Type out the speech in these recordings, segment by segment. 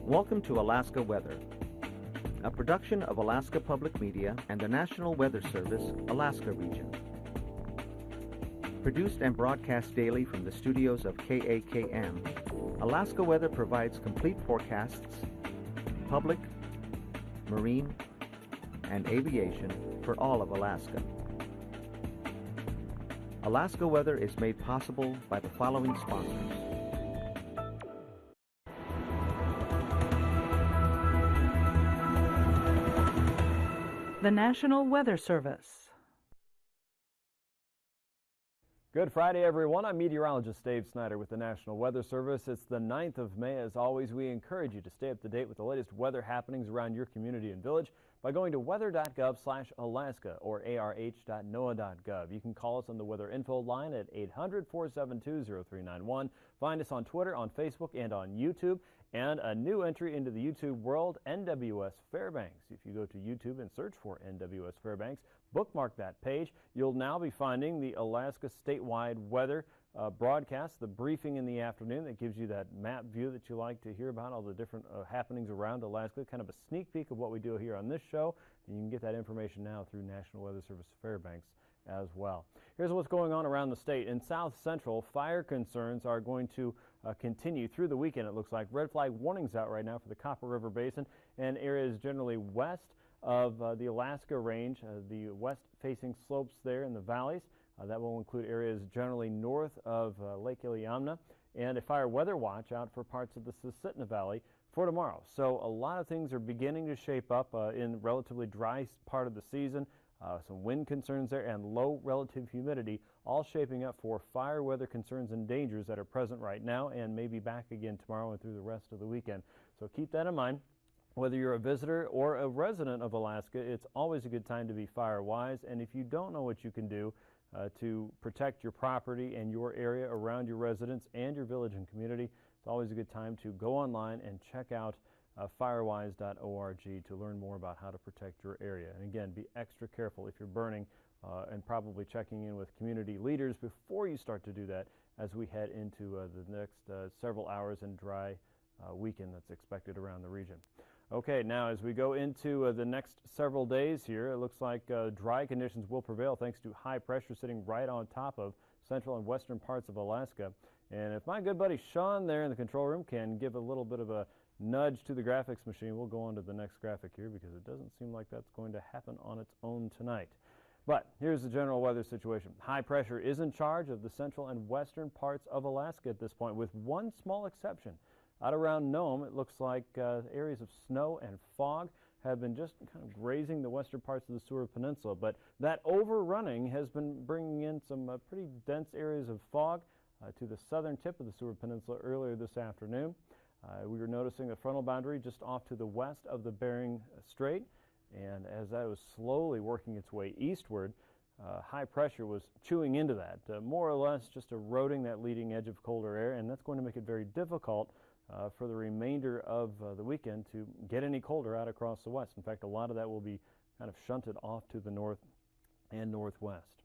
Welcome to Alaska Weather, a production of Alaska Public Media and the National Weather Service, Alaska Region. Produced and broadcast daily from the studios of KAKM, Alaska Weather provides complete forecasts, public, marine, and aviation for all of Alaska. Alaska Weather is made possible by the following sponsors. The National Weather Service. Good Friday, everyone. I'm meteorologist Dave Snider with the National Weather Service. It's the 9th of May. As always, we encourage you to stay up to date with the latest weather happenings around your community and village by going to weather.gov/Alaska or arh.noaa.gov. You can call us on the weather info line at 800-472-0391. Find us on Twitter, on Facebook, and on YouTube. And a new entry into the YouTube world, NWS Fairbanks. If you go to YouTube and search for NWS Fairbanks, bookmark that page. You'll now be finding the Alaska statewide weather broadcast, the briefing in the afternoon that gives you that map view that you like to hear about, all the different happenings around Alaska, kind of a sneak peek of what we do here on this show. And you can get that information now through National Weather Service Fairbanks as well. Here's what's going on around the state. In South Central, fire concerns are going to continue through the weekend. It looks like red flag warnings out right now for the Copper River Basin and areas generally west of the Alaska Range, the west-facing slopes there in the valleys. That will include areas generally north of Lake Iliamna, and a fire weather watch out for parts of the Susitna Valley for tomorrow. So a lot of things are beginning to shape up in relatively dry part of the season. Some wind concerns there and low relative humidity, all shaping up for fire weather concerns and dangers that are present right now and maybe back again tomorrow and through the rest of the weekend. So keep that in mind. Whether you're a visitor or a resident of Alaska, it's always a good time to be fire wise. And if you don't know what you can do to protect your property and your area around your residence and your village and community, it's always a good time to go online and check out firewise.org to learn more about how to protect your area. And again, be extra careful if you're burning and probably checking in with community leaders before you start to do that as we head into the next several hours and dry weekend that's expected around the region. Okay, now as we go into the next several days here, it looks like dry conditions will prevail thanks to high pressure sitting right on top of central and western parts of Alaska. And if my good buddy Sean there in the control room can give a little bit of a nudge to the graphics machine, we'll go on to the next graphic here because it doesn't seem like that's going to happen on its own tonight. But here's the general weather situation. High pressure is in charge of the central and western parts of Alaska at this point, with one small exception. Out around Nome, it looks like areas of snow and fog have been just kind of grazing the western parts of the Seward Peninsula, but that overrunning has been bringing in some pretty dense areas of fog to the southern tip of the Seward Peninsula earlier this afternoon. We were noticing the frontal boundary just off to the west of the Bering Strait, and as that was slowly working its way eastward, high pressure was chewing into that, more or less just eroding that leading edge of colder air, and that's going to make it very difficult for the remainder of the weekend to get any colder out across the west. In fact, a lot of that will be kind of shunted off to the north and northwest.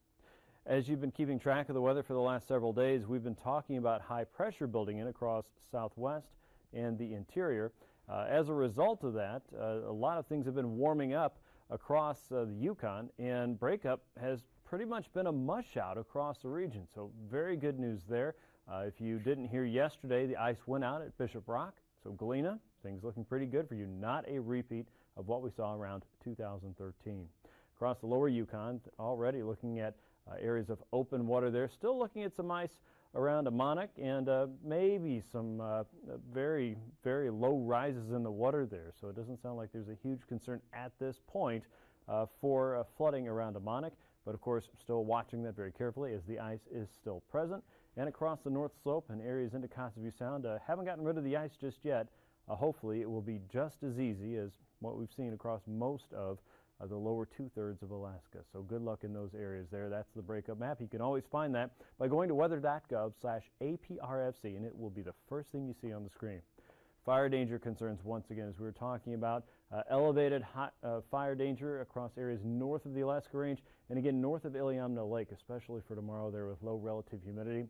As you've been keeping track of the weather for the last several days, we've been talking about high pressure building in across southwest and the interior. As a result of that, a lot of things have been warming up across the Yukon, and breakup has pretty much been a mush out across the region. So very good news there. If you didn't hear yesterday, the ice went out at Bishop Rock. So Galena, things looking pretty good for you. Not a repeat of what we saw around 2013. Across the lower Yukon, already looking at areas of open water there. Still looking at some ice around Amonik and maybe some very, very low rises in the water there. So it doesn't sound like there's a huge concern at this point for flooding around Amonik. But of course, still watching that very carefully as the ice is still present. And across the North Slope and areas into Kotzebue Sound, haven't gotten rid of the ice just yet. Hopefully it will be just as easy as what we've seen across most of the lower two-thirds of Alaska. So good luck in those areas there. That's the breakup map. You can always find that by going to weather.gov/APRFC, and it will be the first thing you see on the screen. Fire danger concerns, once again, as we were talking about, elevated fire danger across areas north of the Alaska Range, and again north of Iliamna Lake, especially for tomorrow there with low relative humidity.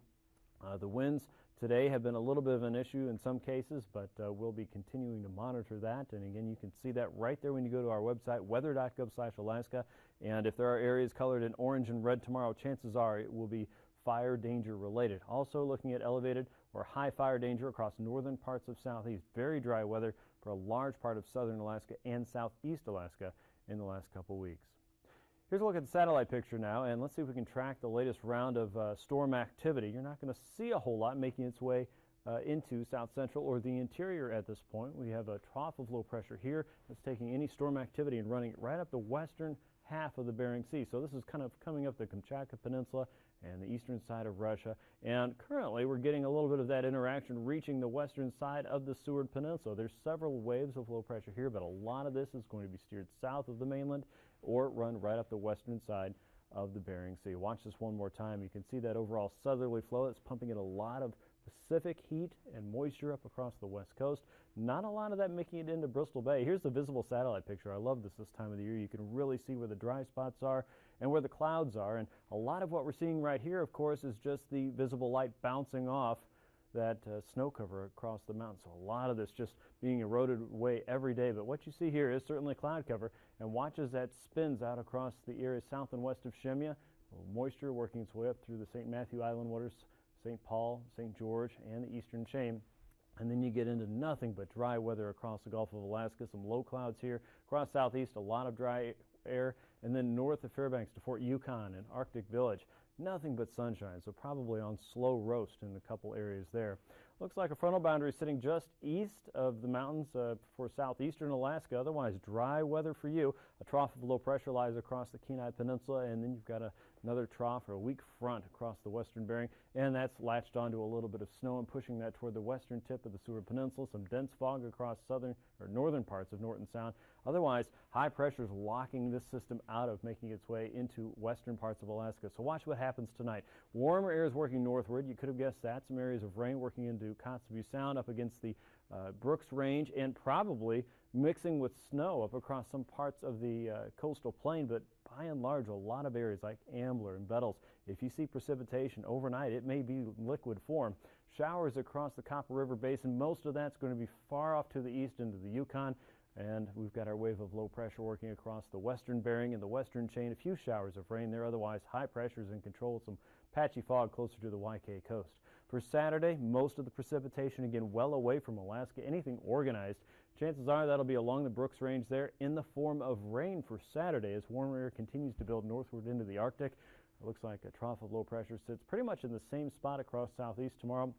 The winds today have been a little bit of an issue in some cases, but we'll be continuing to monitor that. And again, you can see that right there when you go to our website, weather.gov/Alaska. And if there are areas colored in orange and red tomorrow, chances are it will be fire danger related. Also looking at elevated or high fire danger across northern parts of southeast. Very dry weather for a large part of southern Alaska and southeast Alaska in the last couple weeks. Here's a look at the satellite picture now, and let's see if we can track the latest round of storm activity. You're not going to see a whole lot making its way into south central or the interior at this point. We have a trough of low pressure here that's taking any storm activity and running it right up the western half of the Bering Sea. So this is kind of coming up the Kamchatka Peninsula and the eastern side of Russia. And currently we're getting a little bit of that interaction reaching the western side of the Seward Peninsula. There's several waves of low pressure here, but a lot of this is going to be steered south of the mainland or run right up the western side of the Bering Sea. Watch this one more time. You can see that overall southerly flow that's pumping in a lot of Pacific heat and moisture up across the west coast. Not a lot of that making it into Bristol Bay. Here's the visible satellite picture. I love this time of the year. You can really see where the dry spots are and where the clouds are. And a lot of what we're seeing right here, of course, is just the visible light bouncing off that snow cover across the mountain. So a lot of this just being eroded away every day. But what you see here is certainly cloud cover. And watch as that spins out across the area south and west of Shemya. Moisture working its way up through the St. Matthew Island waters, St. Paul, St. George, and the eastern chain. And then you get into nothing but dry weather across the Gulf of Alaska. Some low clouds here. Across southeast, a lot of dry air. And then north of Fairbanks to Fort Yukon and Arctic Village. Nothing but sunshine, so probably on slow roast in a couple areas there. Looks like a frontal boundary sitting just east of the mountains for southeastern Alaska. Otherwise, dry weather for you. A trough of low pressure lies across the Kenai Peninsula, and then you've got another trough or a weak front across the western Bering, and that's latched onto a little bit of snow and pushing that toward the western tip of the Seward Peninsula. Some dense fog across southern or northern parts of Norton Sound. Otherwise, high pressure is locking this system out of making its way into western parts of Alaska. So watch what happens tonight. Warmer air is working northward. You could have guessed that. Some areas of rain working into Kotzebue Sound up against the Brooks Range, and probably mixing with snow up across some parts of the coastal plain, but by and large a lot of areas like Ambler and Bettles. If you see precipitation overnight, it may be liquid form. Showers across the Copper River Basin. Most of that's going to be far off to the east into the Yukon. And we've got our wave of low pressure working across the western Bering and the western chain. A few showers of rain there. Otherwise, high pressures in control. Some patchy fog closer to the YK coast. For Saturday, most of the precipitation, again, well away from Alaska. Anything organized, chances are that'll be along the Brooks Range there in the form of rain for Saturday as warmer air continues to build northward into the Arctic. It looks like a trough of low pressure sits pretty much in the same spot across southeast tomorrow.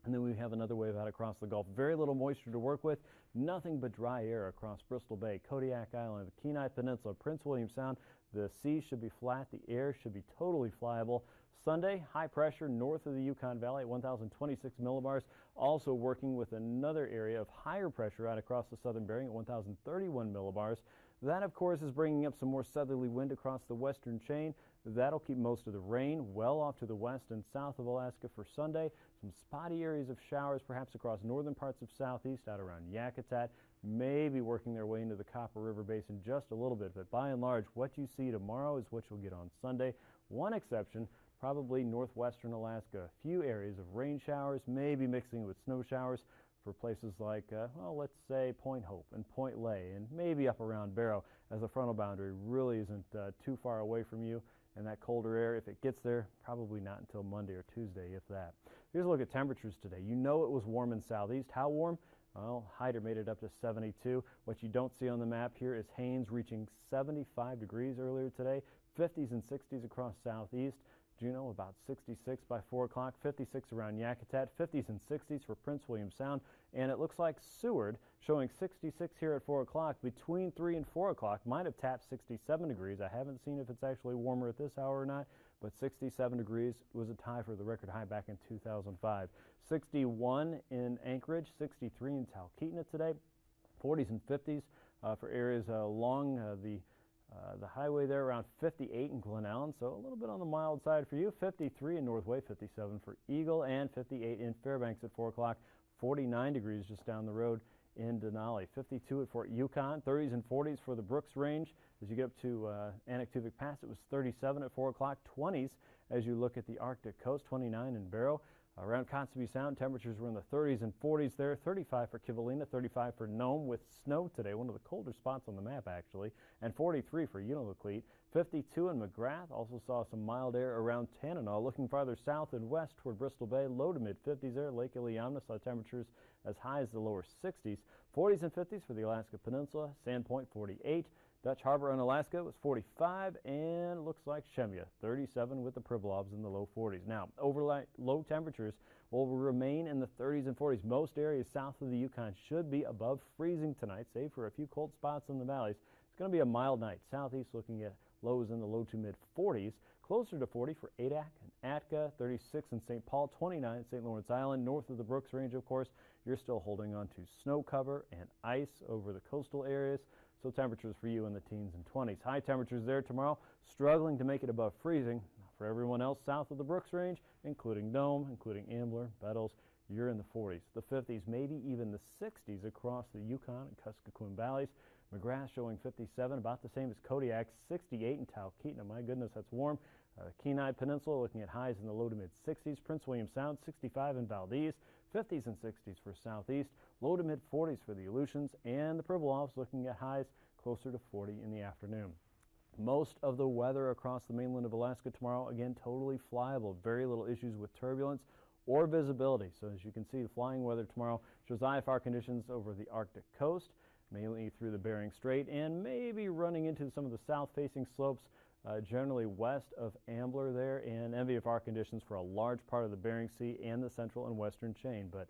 And then we have another wave out across the Gulf. Very little moisture to work with. Nothing but dry air across Bristol Bay, Kodiak Island, the Kenai Peninsula, Prince William Sound. The sea should be flat. The air should be totally flyable. Sunday, high pressure north of the Yukon Valley at 1,026 millibars. Also working with another area of higher pressure out across the southern Bering at 1,031 millibars. That, of course, is bringing up some more southerly wind across the western chain. That'll keep most of the rain well off to the west and south of Alaska for Sunday. Some spotty areas of showers perhaps across northern parts of southeast out around Yakutat, maybe working their way into the Copper River Basin just a little bit. But by and large, what you see tomorrow is what you'll get on Sunday. One exception, probably northwestern Alaska. A few areas of rain showers, maybe mixing with snow showers for places like, well, let's say Point Hope and Point Lay, and maybe up around Barrow, as the frontal boundary really isn't too far away from you. And that colder air, if it gets there, probably not until Monday or Tuesday, if that. Here's a look at temperatures today. You know it was warm in southeast. How warm? Well, Hyder made it up to 72. What you don't see on the map here is Haines reaching 75 degrees earlier today. 50s and 60s across southeast. Juneau about 66 by 4 o'clock, 56 around Yakutat, 50s and 60s for Prince William Sound, and it looks like Seward showing 66 here at 4 o'clock. Between 3 and 4 o'clock might have tapped 67 degrees. I haven't seen if it's actually warmer at this hour or not, but 67 degrees was a tie for the record high back in 2005. 61 in Anchorage, 63 in Talkeetna today, 40s and 50s for areas along the highway there, around 58 in Glen Allen, so a little bit on the mild side for you. 53 in Northway, 57 for Eagle, and 58 in Fairbanks at 4 o'clock. 49 degrees just down the road in Denali. 52 at Fort Yukon. 30s and 40s for the Brooks Range. As you get up to Anaktuvuk Pass, it was 37 at 4 o'clock. 20s as you look at the Arctic coast. 29 in Barrow. Around Kotzebue Sound, temperatures were in the 30s and 40s there. 35 for Kivalina, 35 for Nome with snow today, one of the colder spots on the map actually, and 43 for Unalakleet. 52 in McGrath, also saw some mild air around Tanana. Looking farther south and west toward Bristol Bay, low to mid-50s there. Lake Iliamna saw temperatures as high as the lower 60s. 40s and 50s for the Alaska Peninsula. Sandpoint 48. Dutch Harbor on Alaska was 45, and looks like Shemya 37 with the Pribilofs in the low 40s. Now, overnight low temperatures will remain in the 30s and 40s. Most areas south of the Yukon should be above freezing tonight, save for a few cold spots in the valleys. It's going to be a mild night. Southeast looking at lows in the low to mid 40s. Closer to 40 for Adak and Atka, 36 in St. Paul, 29 in St. Lawrence Island. North of the Brooks Range, of course, you're still holding on to snow cover and ice over the coastal areas. So temperatures for you in the teens and 20s. High temperatures there tomorrow, struggling to make it above freezing. For everyone else south of the Brooks Range, including Nome, including Ambler, Bettles, you're in the 40s, the 50s, maybe even the 60s across the Yukon and Kuskokwim valleys. McGrath showing 57, about the same as Kodiak, 68 in Talkeetna. My goodness, that's warm. Kenai Peninsula looking at highs in the low to mid 60s. Prince William Sound, 65 in Valdez, 50s and 60s for Southeast, low to mid 40s for the Aleutians, and the Pribilofs looking at highs closer to 40 in the afternoon. Most of the weather across the mainland of Alaska tomorrow, again, totally flyable. Very little issues with turbulence or visibility. So as you can see, the flying weather tomorrow shows IFR conditions over the Arctic coast, mainly through the Bering Strait, and maybe running into some of the south-facing slopes, generally west of Ambler there, and MVFR conditions for a large part of the Bering Sea and the central and western chain. But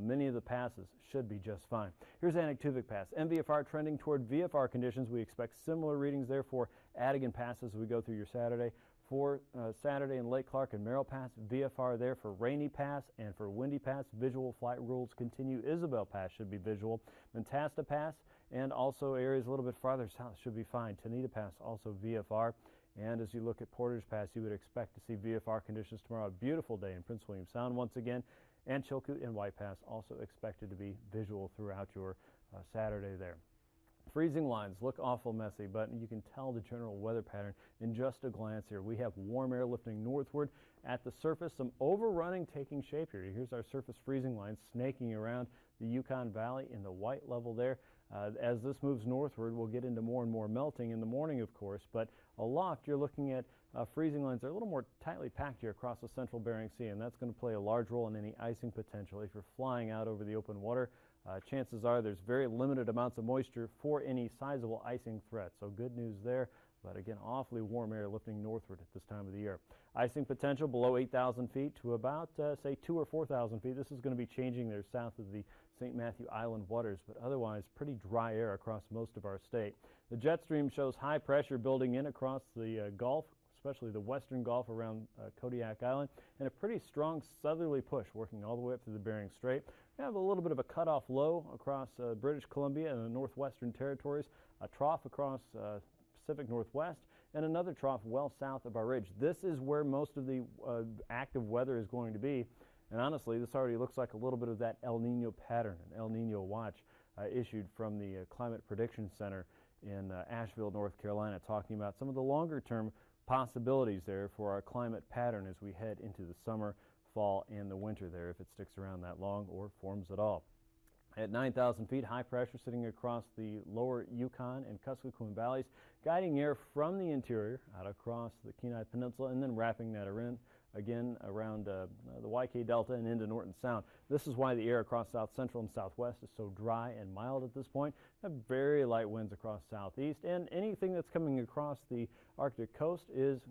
many of the passes should be just fine. Here's Anaktuvik Pass. MVFR trending toward VFR conditions. We expect similar readings there for Adigan Pass as we go through your Saturday. For Saturday in Lake Clark and Merrill Pass, VFR there for Rainy Pass, and for Windy Pass, visual flight rules continue. Isabel Pass should be visual. Mentasta Pass and also areas a little bit farther south should be fine. Tanita Pass also VFR. And as you look at Porter's Pass, you would expect to see VFR conditions tomorrow. A beautiful day in Prince William Sound once again. And Chilkoot and White Pass also expected to be visual throughout your Saturday there. Freezing lines look awful messy, but you can tell the general weather pattern in just a glance here. We have warm air lifting northward. At the surface, some overrunning taking shape here. Here's our surface freezing line snaking around the Yukon Valley in the white level there. As this moves northward, we'll get into more and more melting in the morning, of course, but aloft you're looking at freezing lines that are a little more tightly packed here across the central Bering Sea, and that's going to play a large role in any icing potential. If you're flying out over the open water, chances are there's very limited amounts of moisture for any sizable icing threat, so good news there. But again, awfully warm air lifting northward at this time of the year. Icing potential below 8,000 feet to about, say, 2,000 or 4,000 feet. This is going to be changing there south of the St. Matthew Island waters, but otherwise pretty dry air across most of our state. The jet stream shows high pressure building in across the Gulf, especially the western Gulf around Kodiak Island, and a pretty strong southerly push working all the way up through the Bering Strait. We have a little bit of a cutoff low across British Columbia and the northwestern territories, a trough across Pacific Northwest, and another trough well south of our ridge. This is where most of the active weather is going to be, and honestly, this already looks like a little bit of that El Nino pattern, an El Nino watch issued from the Climate Prediction Center in Asheville, North Carolina, talking about some of the longer-term possibilities there for our climate pattern as we head into the summer, fall, and the winter there, if it sticks around that long or forms at all. At 9,000 feet, high pressure sitting across the lower Yukon and Kuskokwim valleys, guiding air from the interior out across the Kenai Peninsula and then wrapping that in again around the YK Delta and into Norton Sound. This is why the air across south central and southwest is so dry and mild at this point. We have very light winds across southeast, and anything that's coming across the Arctic coast is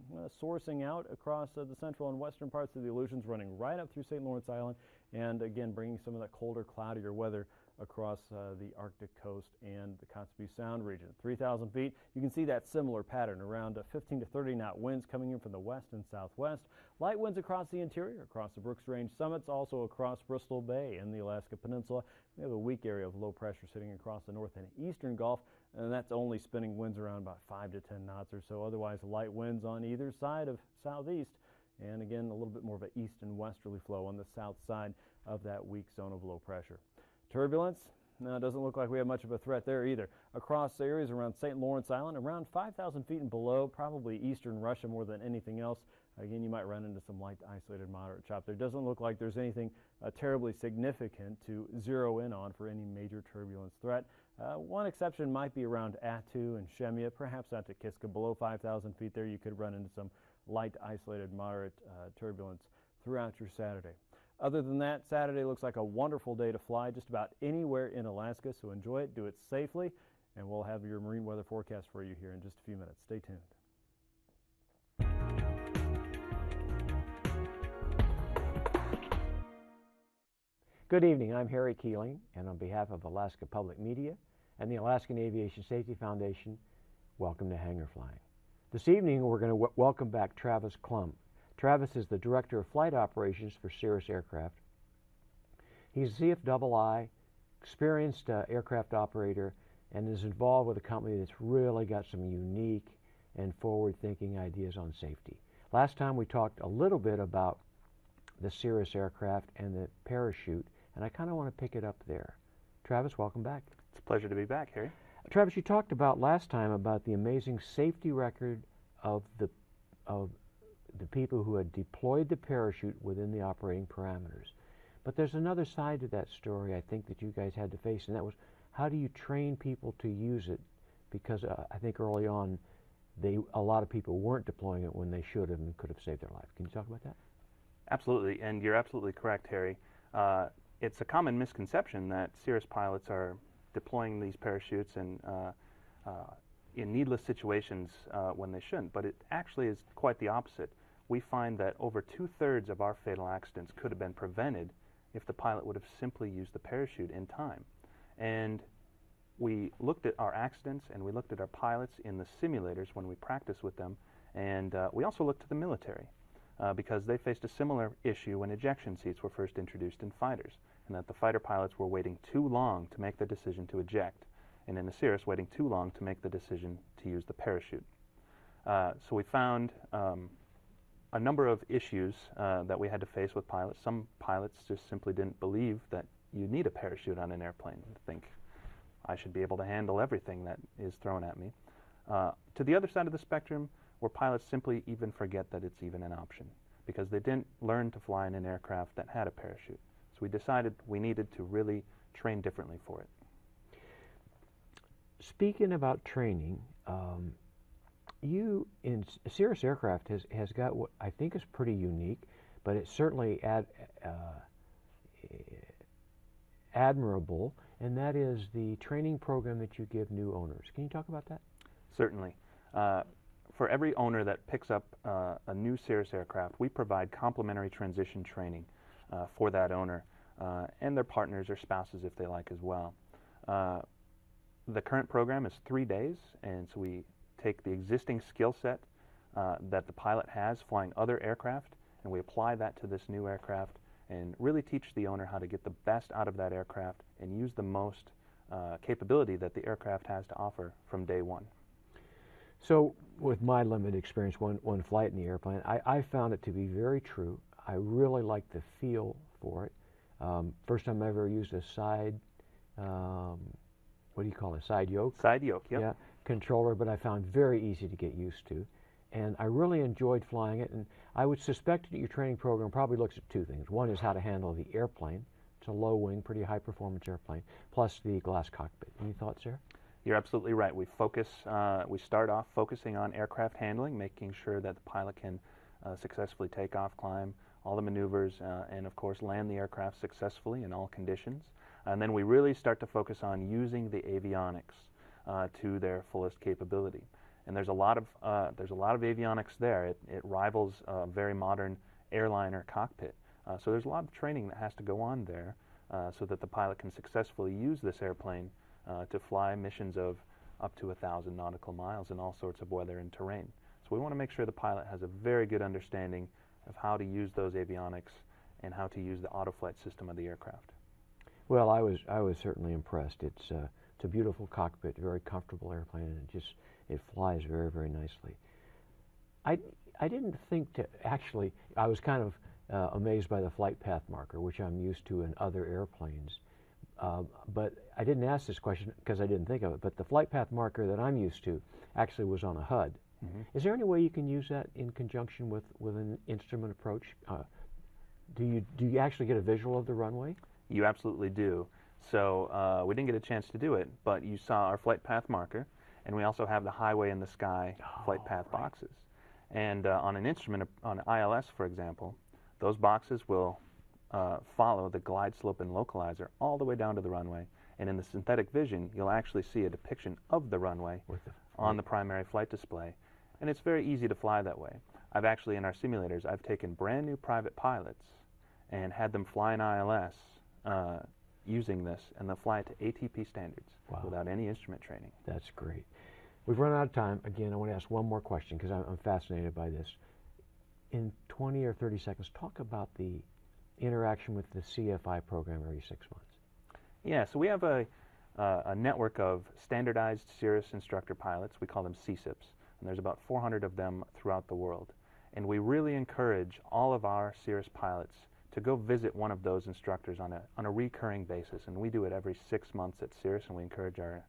sourcing out across the central and western parts of the Aleutians, running right up through St. Lawrence Island, and again bringing some of that colder, cloudier weather across the Arctic coast and the Kotzebue Sound region. 3,000 feet, you can see that similar pattern, around 15 to 30 knot winds coming in from the west and southwest. Light winds across the interior, across the Brooks Range summits, also across Bristol Bay and the Alaska Peninsula. We have a weak area of low pressure sitting across the north and eastern Gulf, and that's only spinning winds around about 5 to 10 knots or so. Otherwise, light winds on either side of southeast, and again, a little bit more of an east and westerly flow on the south side of that weak zone of low pressure. Turbulence, No, it doesn't look like we have much of a threat there either. Across areas around St. Lawrence Island, around 5,000 feet and below, probably eastern Russia more than anything else. Again, you might run into some light to isolated moderate chop. There doesn't look like there's anything terribly significant to zero in on for any major turbulence threat. One exception might be around Attu and Shemya, perhaps out to Kiska. Below 5,000 feet there, you could run into some light to isolated moderate turbulence throughout your Saturday. Other than that, Saturday looks like a wonderful day to fly just about anywhere in Alaska, so enjoy it, do it safely, and we'll have your marine weather forecast for you here in just a few minutes. Stay tuned. Good evening, I'm Harry Keeling, and on behalf of Alaska Public Media and the Alaskan Aviation Safety Foundation, welcome to Hangar Flying. This evening we're going to welcome back Travis Klump. Travis is the Director of Flight Operations for Cirrus Aircraft. He's a CFII, experienced aircraft operator, and is involved with a company that's really got some unique and forward-thinking ideas on safety. Last time we talked a little bit about the Cirrus aircraft and the parachute, and I kind of want to pick it up there. Travis, welcome back. It's a pleasure to be back, Harry. Travis, you talked about last time about the amazing safety record of the people who had deployed the parachute within the operating parameters. But there's another side to that story I think that you guys had to face, and that was how do you train people to use it? Because I think early on a lot of people weren't deploying it when they should have and could have saved their life. Can you talk about that? Absolutely, and you're absolutely correct, Harry. It's a common misconception that Cirrus pilots are deploying these parachutes and in needless situations when they shouldn't, but it actually is quite the opposite. We find that over 2/3 of our fatal accidents could have been prevented if the pilot would have simply used the parachute in time. And we looked at our accidents and we looked at our pilots in the simulators when we practiced with them, and we also looked to the military because they faced a similar issue when ejection seats were first introduced in fighters, and that the fighter pilots were waiting too long to make the decision to eject, and in the Cirrus waiting too long to make the decision to use the parachute. So we found a number of issues that we had to face with pilots. Some pilots just simply didn't believe that you need a parachute on an airplane. They think, I should be able to handle everything that is thrown at me. To the other side of the spectrum, where pilots simply even forget that it's even an option because they didn't learn to fly in an aircraft that had a parachute. So we decided we needed to really train differently for it. Speaking about training, you in Cirrus Aircraft has got what I think is pretty unique, but it's certainly admirable, and that is the training program that you give new owners. Can you talk about that? Certainly. For every owner that picks up a new Cirrus aircraft, we provide complimentary transition training for that owner and their partners or spouses if they like as well. The current program is 3 days, and so we take the existing skill set that the pilot has flying other aircraft, and we apply that to this new aircraft and really teach the owner how to get the best out of that aircraft and use the most capability that the aircraft has to offer from day one. So with my limited experience, one flight in the airplane, I found it to be very true. I really liked the feel for it. First time I ever used a side, what do you call it, side yoke? Side yoke, yep. Yeah, controller, but I found very easy to get used to. And I really enjoyed flying it, and I would suspect that your training program probably looks at two things. One is how to handle the airplane. It's a low-wing, pretty high-performance airplane, plus the glass cockpit. Any thoughts there? You're absolutely right. We start off focusing on aircraft handling, making sure that the pilot can successfully take off, climb, all the maneuvers, and of course land the aircraft successfully in all conditions. And then we really start to focus on using the avionics to their fullest capability. And there's a lot of avionics there. It rivals a very modern airliner cockpit. So there's a lot of training that has to go on there so that the pilot can successfully use this airplane to fly missions of up to 1,000 nautical miles in all sorts of weather and terrain. So we want to make sure the pilot has a very good understanding of how to use those avionics and how to use the autoflight system of the aircraft. Well, I was certainly impressed. It's a beautiful cockpit, very comfortable airplane, and it flies very, very nicely. I didn't think to actually, I was kind of amazed by the flight path marker, which I'm used to in other airplanes. But I didn't ask this question because I didn't think of it, but the flight path marker that I'm used to actually was on a HUD. Is there any way you can use that in conjunction with an instrument approach? Do you actually get a visual of the runway? You absolutely do. So we didn't get a chance to do it, but you saw our flight path marker, and we also have the highway in the sky flight path boxes. And on an instrument, on ILS, for example, those boxes will follow the glide slope and localizer all the way down to the runway. And in the synthetic vision, you'll actually see a depiction of the runway on the primary flight display. And it's very easy to fly that way. I've actually, in our simulators, I've taken brand new private pilots and had them fly in ILS using this, and they'll fly it to ATP standards without any instrument training. That's great. We've run out of time. Again, I want to ask one more question because I'm fascinated by this. In 20 or 30 seconds, talk about the interaction with the CFI program every 6 months. Yeah, so we have a network of standardized Cirrus instructor pilots. We call them CSIPs, and there's about 400 of them throughout the world. And we really encourage all of our Cirrus pilots to go visit one of those instructors on a recurring basis, and we do it every 6 months at Cirrus, and we encourage our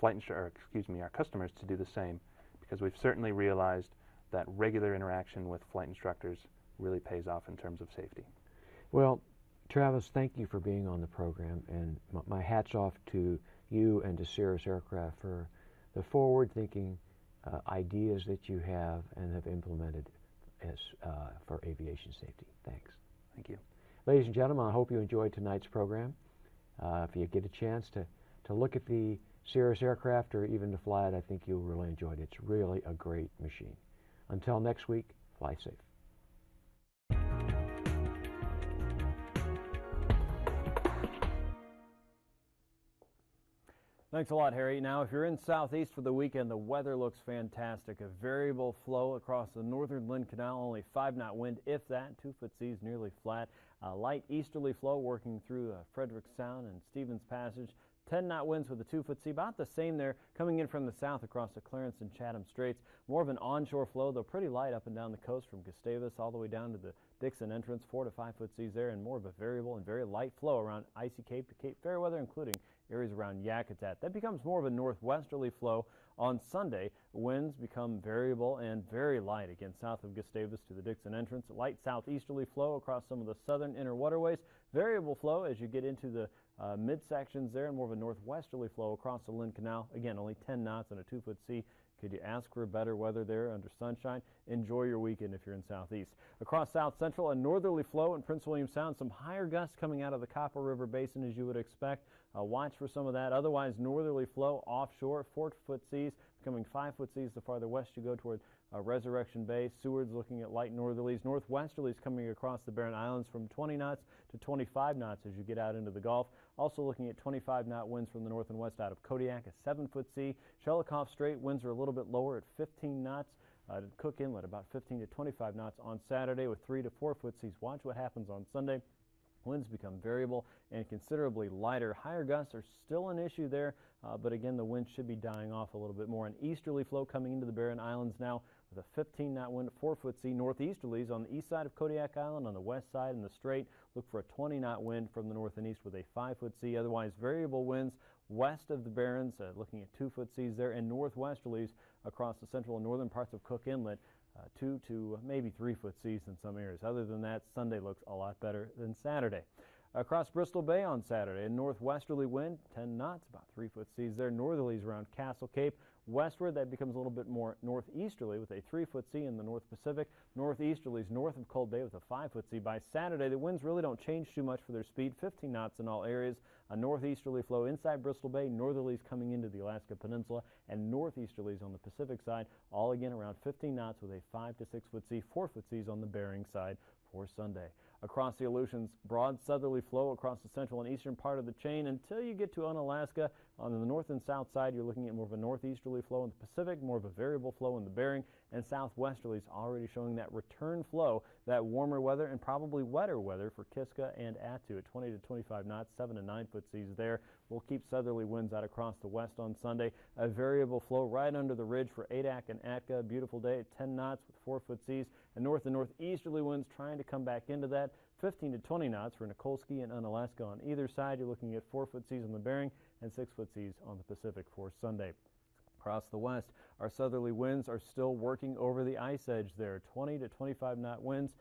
our customers to do the same, because we've certainly realized that regular interaction with flight instructors really pays off in terms of safety. Well, Travis, thank you for being on the program, and my hat's off to you and to Cirrus Aircraft for the forward-thinking ideas that you have and have implemented for aviation safety. Thanks. Thank you. Ladies and gentlemen, I hope you enjoyed tonight's program. If you get a chance to look at the Cirrus aircraft or even to fly it, I think you'll really enjoy it. It's really a great machine. Until next week, fly safe. Thanks a lot, Harry. Now, if you're in Southeast for the weekend, the weather looks fantastic. A variable flow across the northern Lynn Canal, only 5-knot wind, if that. 2-foot seas, nearly flat. Light easterly flow working through Frederick Sound and Stevens Passage. 10-knot winds with a 2-foot sea, about the same there, coming in from the south across the Clarence and Chatham Straits. More of an onshore flow, though pretty light up and down the coast from Gustavus all the way down to the Dixon entrance. 4 to 5-foot seas there, and more of a variable and very light flow around Icy Cape to Cape Fairweather, including areas around Yakutat. That becomes more of a northwesterly flow on Sunday. Winds become variable and very light again south of Gustavus to the Dixon entrance. Light southeasterly flow across some of the southern inner waterways. Variable flow as you get into the midsections there, and more of a northwesterly flow across the Lynn Canal. Again, only 10 knots and a 2-foot sea. Could you ask for better weather there under sunshine? Enjoy your weekend if you're in Southeast. Across South Central, a northerly flow in Prince William Sound. Some higher gusts coming out of the Copper River Basin as you would expect. Watch for some of that. Otherwise, northerly flow offshore, 4-foot seas, becoming 5-foot seas the farther west you go toward Resurrection Bay. Seward's looking at light northerlies. Northwesterlies coming across the Barren Islands from 20 knots to 25 knots as you get out into the Gulf. Also looking at 25-knot winds from the north and west out of Kodiak, a 7-foot sea. Shelikof Strait winds are a little bit lower at 15 knots. Cook Inlet about 15 to 25 knots on Saturday with 3 to 4-foot seas. Watch what happens on Sunday. Winds become variable and considerably lighter. Higher gusts are still an issue there, but again, the wind should be dying off a little bit more. An easterly flow coming into the Barren Islands now with a 15-knot wind, 4-foot sea. Northeasterlies on the east side of Kodiak Island, on the west side in the Strait. Look for a 20-knot wind from the north and east with a 5-foot sea. Otherwise, variable winds west of the Barrens, looking at 2-foot seas there, and northwesterlies across the central and northern parts of Cook Inlet. 2 to maybe 3-foot seas in some areas. Other than that, Sunday looks a lot better than Saturday. Across Bristol Bay on Saturday, a northwesterly wind, 10 knots, about 3-foot seas there. Northerlies around Castle Cape. Westward, that becomes a little bit more northeasterly with a 3-foot sea in the North Pacific. Northeasterlies north of Cold Bay with a 5-foot sea. By Saturday, the winds really don't change too much for their speed, 15 knots in all areas. A northeasterly flow inside Bristol Bay, northerlies coming into the Alaska Peninsula, and northeasterlies on the Pacific side, all again around 15 knots with a 5 to 6-foot sea, 4-foot seas on the Bering side for Sunday. Across the Aleutians, broad southerly flow across the central and eastern part of the chain until you get to Unalaska. On the north and south side, you're looking at more of a northeasterly flow in the Pacific, more of a variable flow in the Bering, and southwesterlies already showing that return flow, that warmer weather and probably wetter weather for Kiska and Attu at 20 to 25 knots, 7 to 9-foot seas there. We'll keep southerly winds out across the west on Sunday. A variable flow right under the ridge for Adak and Atka. Beautiful day at 10 knots with 4-foot seas, and northeasterly winds trying to come back into that. 15 to 20 knots for Nikolsky and Unalaska on either side. You're looking at 4-foot seas on the Bering and 6-foot seas on the Pacific for Sunday. Across the west, our southerly winds are still working over the ice edge there. 20 to 25 knot winds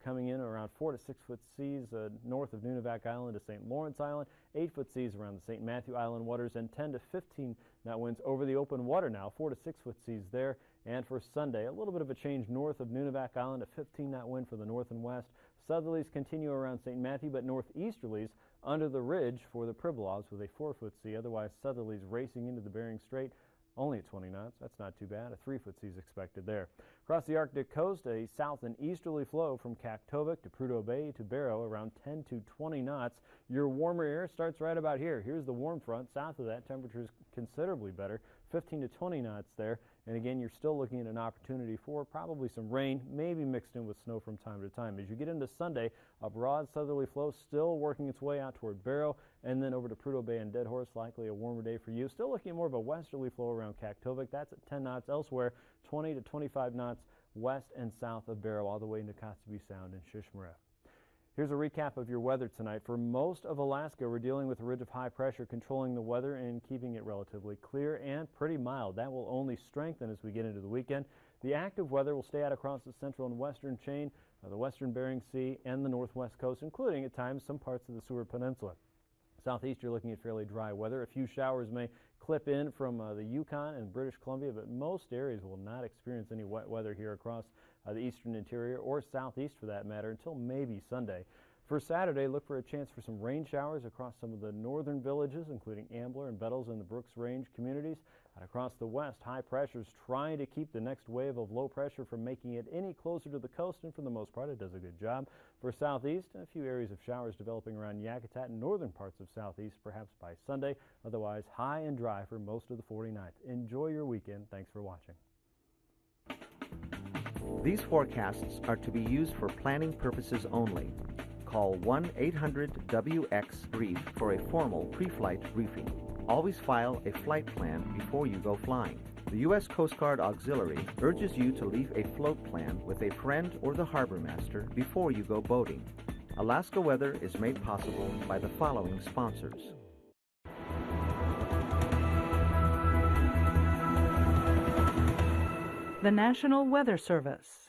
coming in around 4 to 6-foot seas north of Nunivak Island to St. Lawrence Island, 8-foot seas around the St. Matthew Island waters, and 10 to 15 knot winds over the open water now, 4 to 6-foot seas there. And for Sunday, a little bit of a change north of Nunivak Island, a 15-knot wind for the north and west. Southerlies continue around St. Matthew, but northeasterlies under the ridge for the Pribilofs with a 4-foot sea. Otherwise, southerlies racing into the Bering Strait. Only at 20 knots. That's not too bad. A 3-foot sea is expected there. Across the Arctic coast, a south and easterly flow from Kaktovik to Prudhoe Bay to Barrow around 10 to 20 knots. Your warmer air starts right about here. Here's the warm front. South of that, temperatures considerably better, 15 to 20 knots there. And again, you're still looking at an opportunity for probably some rain, maybe mixed in with snow from time to time. As you get into Sunday, a broad southerly flow still working its way out toward Barrow and then over to Prudhoe Bay and Dead Horse, likely a warmer day for you. Still looking at more of a westerly flow around Kaktovik. That's at 10 knots elsewhere, 20 to 25 knots west and south of Barrow, all the way into Kotzebue Sound and Shishmaref. Here's a recap of your weather tonight. For most of Alaska, we're dealing with a ridge of high pressure controlling the weather and keeping it relatively clear and pretty mild. That will only strengthen as we get into the weekend. The active weather will stay out across the central and western chain, the western Bering Sea, and the northwest coast, including at times some parts of the Seward Peninsula. Southeast, you're looking at fairly dry weather. A few showers may clip in from the Yukon and British Columbia, but most areas will not experience any wet weather here across the eastern interior or southeast for that matter until maybe Sunday. For Saturday, look for a chance for some rain showers across some of the northern villages, including Ambler and Bettles and the Brooks Range communities. And across the west, high pressures trying to keep the next wave of low pressure from making it any closer to the coast, and for the most part, it does a good job. For southeast, a few areas of showers developing around Yakutat and northern parts of southeast, perhaps by Sunday. Otherwise, high and dry for most of the 49th. Enjoy your weekend. Thanks for watching. These forecasts are to be used for planning purposes only. Call 1-800-WX-BRIEF for a formal pre-flight briefing. Always file a flight plan before you go flying. The U.S. Coast Guard Auxiliary urges you to leave a float plan with a friend or the harbor master before you go boating. Alaska Weather is made possible by the following sponsors. The National Weather Service.